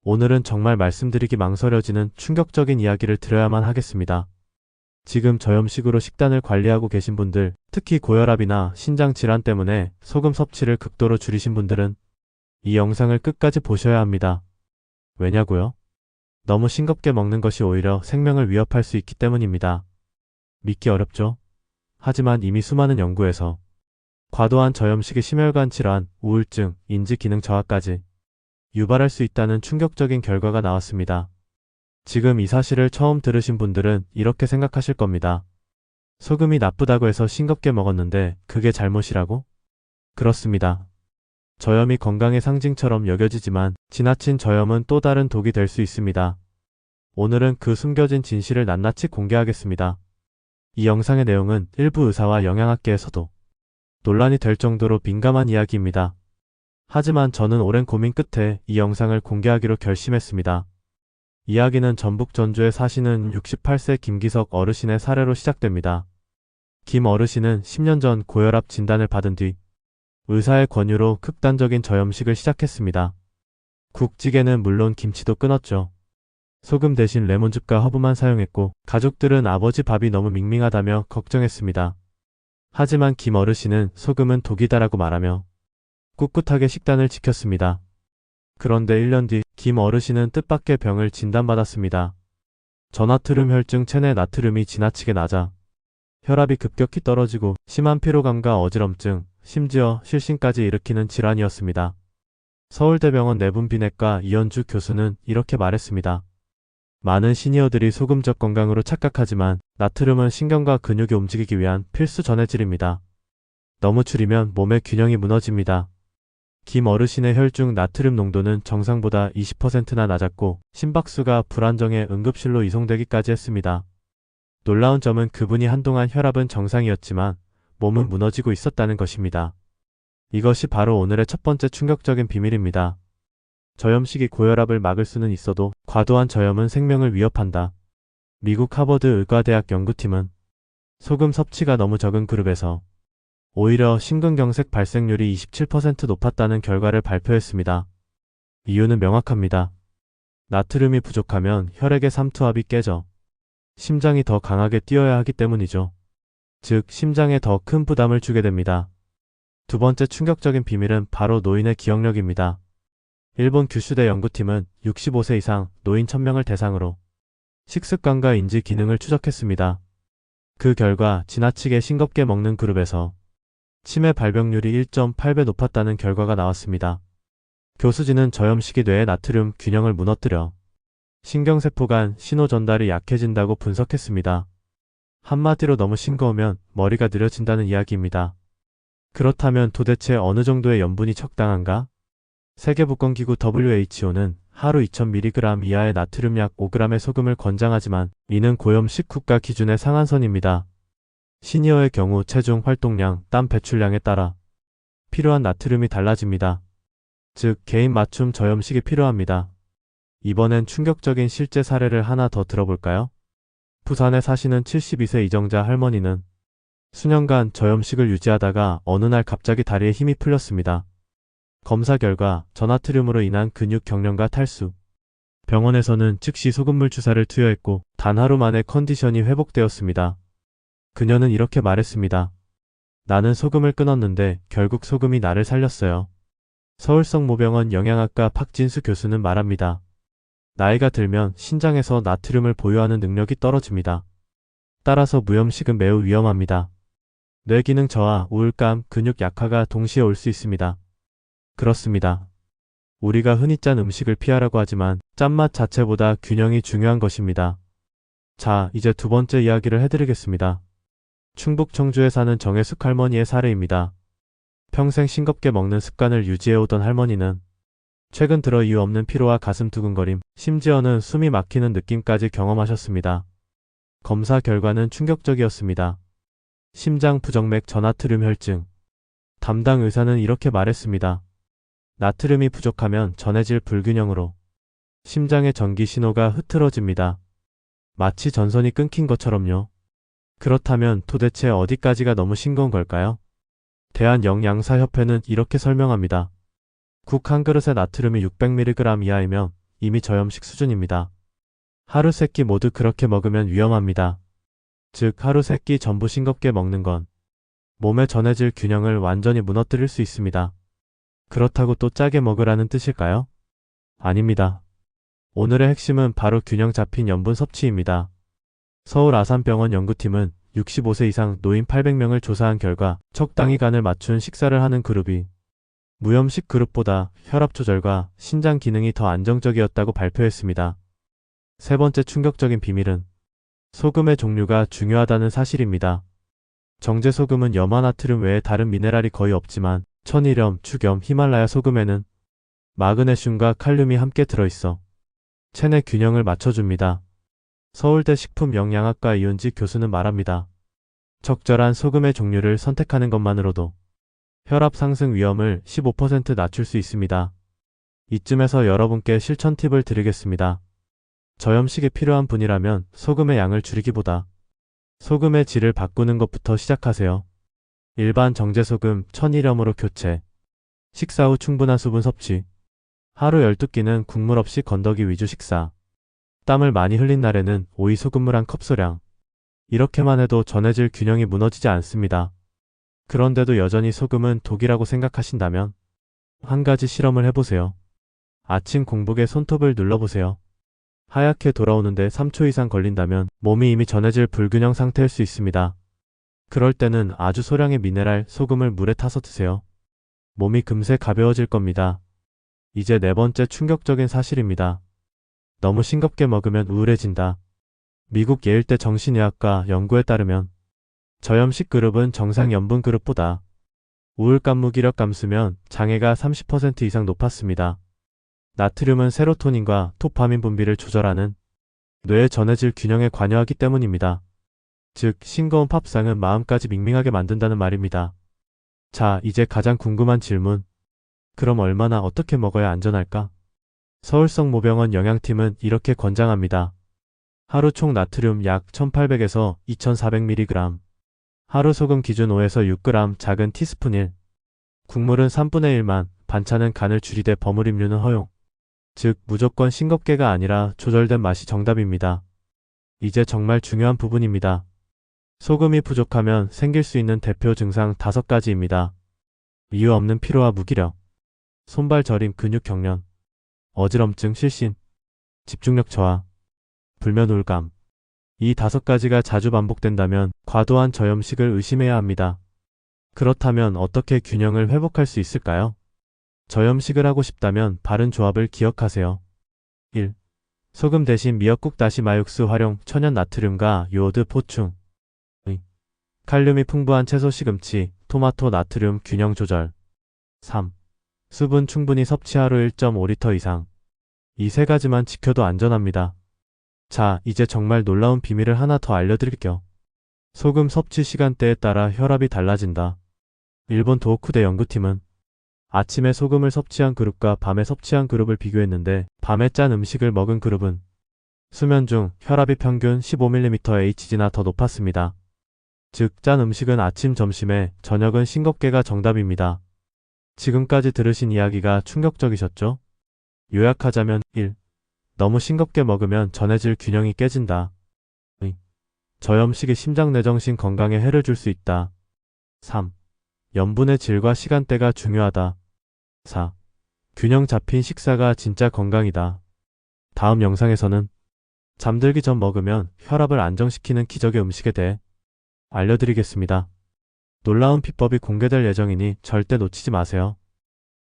오늘은 정말 말씀드리기 망설여지는 충격적인 이야기를 드려야만 하겠습니다. 지금 저염식으로 식단을 관리하고 계신 분들, 특히 고혈압이나 신장 질환 때문에 소금 섭취를 극도로 줄이신 분들은 이 영상을 끝까지 보셔야 합니다. 왜냐고요? 너무 싱겁게 먹는 것이 오히려 생명을 위협할 수 있기 때문입니다. 믿기 어렵죠? 하지만 이미 수많은 연구에서 과도한 저염식이 심혈관 질환, 우울증, 인지 기능 저하까지 유발할 수 있다는 충격적인 결과가 나왔습니다. 지금 이 사실을 처음 들으신 분들은 이렇게 생각하실 겁니다. 소금이 나쁘다고 해서 싱겁게 먹었는데 그게 잘못이라고? 그렇습니다. 저염이 건강의 상징처럼 여겨지지만 지나친 저염은 또 다른 독이 될 수 있습니다. 오늘은 그 숨겨진 진실을 낱낱이 공개하겠습니다. 이 영상의 내용은 일부 의사와 영양학계에서도 논란이 될 정도로 민감한 이야기입니다. 하지만 저는 오랜 고민 끝에 이 영상을 공개하기로 결심했습니다. 이야기는 전북 전주에 사시는 68세 김기석 어르신의 사례로 시작됩니다. 김 어르신은 10년 전 고혈압 진단을 받은 뒤 의사의 권유로 극단적인 저염식을 시작했습니다. 국찌개는 물론 김치도 끊었죠. 소금 대신 레몬즙과 허브만 사용했고 가족들은 아버지 밥이 너무 밍밍하다며 걱정했습니다. 하지만 김 어르신은 소금은 독이다라고 말하며 꿋꿋하게 식단을 지켰습니다. 그런데 1년 뒤 김 어르신은 뜻밖의 병을 진단받았습니다. 저나트륨 혈증 체내 나트륨이 지나치게 낮아 혈압이 급격히 떨어지고 심한 피로감과 어지럼증, 심지어 실신까지 일으키는 질환이었습니다. 서울대병원 내분비내과 이현주 교수는 이렇게 말했습니다. 많은 시니어들이 소금적 건강으로 착각하지만 나트륨은 신경과 근육이 움직이기 위한 필수 전해질입니다. 너무 줄이면 몸의 균형이 무너집니다. 김 어르신의 혈중 나트륨 농도는 정상보다 20%나 낮았고 심박수가 불안정해 응급실로 이송되기까지 했습니다. 놀라운 점은 그분이 한동안 혈압은 정상이었지만 몸은 무너지고 있었다는 것입니다. 이것이 바로 오늘의 첫 번째 충격적인 비밀입니다. 저염식이 고혈압을 막을 수는 있어도 과도한 저염은 생명을 위협한다. 미국 하버드 의과대학 연구팀은 소금 섭취가 너무 적은 그룹에서 오히려 심근경색 발생률이 27% 높았다는 결과를 발표했습니다. 이유는 명확합니다. 나트륨이 부족하면 혈액의 삼투압이 깨져 심장이 더 강하게 뛰어야 하기 때문이죠. 즉 심장에 더 큰 부담을 주게 됩니다. 두 번째 충격적인 비밀은 바로 노인의 기억력입니다. 일본 규슈대 연구팀은 65세 이상 노인 1000명을 대상으로 식습관과 인지 기능을 추적했습니다. 그 결과 지나치게 싱겁게 먹는 그룹에서 치매 발병률이 1.8배 높았다는 결과가 나왔습니다. 교수진은 저염식이 뇌의 나트륨 균형을 무너뜨려 신경세포 간 신호 전달이 약해진다고 분석했습니다. 한마디로 너무 싱거우면 머리가 느려진다는 이야기입니다. 그렇다면 도대체 어느 정도의 염분이 적당한가? 세계보건기구 WHO는 하루 2000mg 이하의 나트륨 약 5g의 소금을 권장하지만 이는 고염식 국가 기준의 상한선입니다. 시니어의 경우 체중 활동량, 땀 배출량에 따라 필요한 나트륨이 달라집니다. 즉 개인 맞춤 저염식이 필요합니다. 이번엔 충격적인 실제 사례를 하나 더 들어볼까요? 부산에 사시는 72세 이정자 할머니는 수년간 저염식을 유지하다가 어느 날 갑자기 다리에 힘이 풀렸습니다. 검사 결과 저나트륨으로 인한 근육 경련과 탈수. 병원에서는 즉시 소금물 주사를 투여했고 단 하루 만에 컨디션이 회복되었습니다. 그녀는 이렇게 말했습니다. 나는 소금을 끊었는데 결국 소금이 나를 살렸어요. 서울성모병원 영양학과 박진수 교수는 말합니다. 나이가 들면 신장에서 나트륨을 보유하는 능력이 떨어집니다. 따라서 무염식은 매우 위험합니다. 뇌기능 저하, 우울감, 근육 약화가 동시에 올 수 있습니다. 그렇습니다. 우리가 흔히 짠 음식을 피하라고 하지만 짠맛 자체보다 균형이 중요한 것입니다. 자, 이제 두 번째 이야기를 해드리겠습니다. 충북 청주에 사는 정혜숙 할머니의 사례입니다. 평생 싱겁게 먹는 습관을 유지해오던 할머니는 최근 들어 이유 없는 피로와 가슴 두근거림, 심지어는 숨이 막히는 느낌까지 경험하셨습니다. 검사 결과는 충격적이었습니다. 심장 부정맥 저나트륨 혈증. 담당 의사는 이렇게 말했습니다. 나트륨이 부족하면 전해질 불균형으로 심장의 전기 신호가 흐트러집니다. 마치 전선이 끊긴 것처럼요. 그렇다면 도대체 어디까지가 너무 싱거운 걸까요? 대한영양사협회는 이렇게 설명합니다. 국 한 그릇의 나트륨이 600mg 이하이면 이미 저염식 수준입니다. 하루 3끼 모두 그렇게 먹으면 위험합니다. 즉 하루 3끼 전부 싱겁게 먹는 건 몸의 전해질 균형을 완전히 무너뜨릴 수 있습니다. 그렇다고 또 짜게 먹으라는 뜻일까요? 아닙니다. 오늘의 핵심은 바로 균형 잡힌 염분 섭취입니다. 서울 아산병원 연구팀은 65세 이상 노인 800명을 조사한 결과 적당히 간을 맞춘 식사를 하는 그룹이 무염식 그룹보다 혈압 조절과 신장 기능이 더 안정적이었다고 발표했습니다. 세 번째 충격적인 비밀은 소금의 종류가 중요하다는 사실입니다. 정제소금은 염화나트륨 외에 다른 미네랄이 거의 없지만 천일염, 축염, 히말라야 소금에는 마그네슘과 칼륨이 함께 들어있어 체내 균형을 맞춰줍니다. 서울대 식품영양학과 이은지 교수는 말합니다. 적절한 소금의 종류를 선택하는 것만으로도 혈압 상승 위험을 15% 낮출 수 있습니다. 이쯤에서 여러분께 실천 팁을 드리겠습니다. 저염식이 필요한 분이라면 소금의 양을 줄이기보다 소금의 질을 바꾸는 것부터 시작하세요. 일반 정제소금, 천일염으로 교체. 식사 후 충분한 수분 섭취. 하루 12끼는 국물 없이 건더기 위주 식사. 땀을 많이 흘린 날에는 오이 소금물 1컵 소량. 이렇게만 해도 전해질 균형이 무너지지 않습니다. 그런데도 여전히 소금은 독이라고 생각하신다면 한 가지 실험을 해보세요. 아침 공복에 손톱을 눌러보세요. 하얗게 돌아오는데 3초 이상 걸린다면 몸이 이미 전해질 불균형 상태일 수 있습니다. 그럴 때는 아주 소량의 미네랄 소금을 물에 타서 드세요. 몸이 금세 가벼워질 겁니다. 이제 네 번째 충격적인 사실입니다. 너무 싱겁게 먹으면 우울해진다. 미국 예일대 정신의학과 연구에 따르면 저염식 그룹은 정상 염분 그룹보다 우울감 무기력 감수면 장애가 30% 이상 높았습니다. 나트륨은 세로토닌과 도파민 분비를 조절하는 뇌의 전해질 균형에 관여하기 때문입니다. 즉 싱거운 팝상은 마음까지 밍밍하게 만든다는 말입니다. 자, 이제 가장 궁금한 질문. 그럼 얼마나 어떻게 먹어야 안전할까? 서울성 모병원 영양팀은 이렇게 권장합니다. 하루 총 나트륨 약 1800에서 2400mg. 하루 소금 기준 5에서 6g 작은 티스푼 1. 국물은 3분의 1만, 반찬은 간을 줄이되 버무림류는 허용. 즉 무조건 싱겁게가 아니라 조절된 맛이 정답입니다. 이제 정말 중요한 부분입니다. 소금이 부족하면 생길 수 있는 대표 증상 5가지입니다. 이유 없는 피로와 무기력, 손발 저림 근육 경련, 어지럼증 실신, 집중력 저하, 불면 우울감. 이 5가지가 자주 반복된다면 과도한 저염식을 의심해야 합니다. 그렇다면 어떻게 균형을 회복할 수 있을까요? 저염식을 하고 싶다면 바른 조합을 기억하세요. 1. 소금 대신 미역국 다시 마육수 활용 천연 나트륨과 요오드 보충. 2. 칼륨이 풍부한 채소 시금치, 토마토 나트륨 균형 조절. 3. 수분 충분히 섭취 하루 1.5리터 이상. 이 3가지만 지켜도 안전합니다. 자, 이제 정말 놀라운 비밀을 하나 더 알려드릴게요. 소금 섭취 시간대에 따라 혈압이 달라진다. 일본 도호쿠대 연구팀은 아침에 소금을 섭취한 그룹과 밤에 섭취한 그룹을 비교했는데 밤에 짠 음식을 먹은 그룹은 수면 중 혈압이 평균 15mmHg나 더 높았습니다. 즉, 짠 음식은 아침, 점심에, 저녁은 싱겁게가 정답입니다. 지금까지 들으신 이야기가 충격적이셨죠? 요약하자면 1. 너무 싱겁게 먹으면 전해질 균형이 깨진다. 2. 저염식이 심장 내정신 건강에 해를 줄 수 있다. 3. 염분의 질과 시간대가 중요하다. 4. 균형 잡힌 식사가 진짜 건강이다. 다음 영상에서는 잠들기 전 먹으면 혈압을 안정시키는 기적의 음식에 대해 알려드리겠습니다. 놀라운 비법이 공개될 예정이니 절대 놓치지 마세요.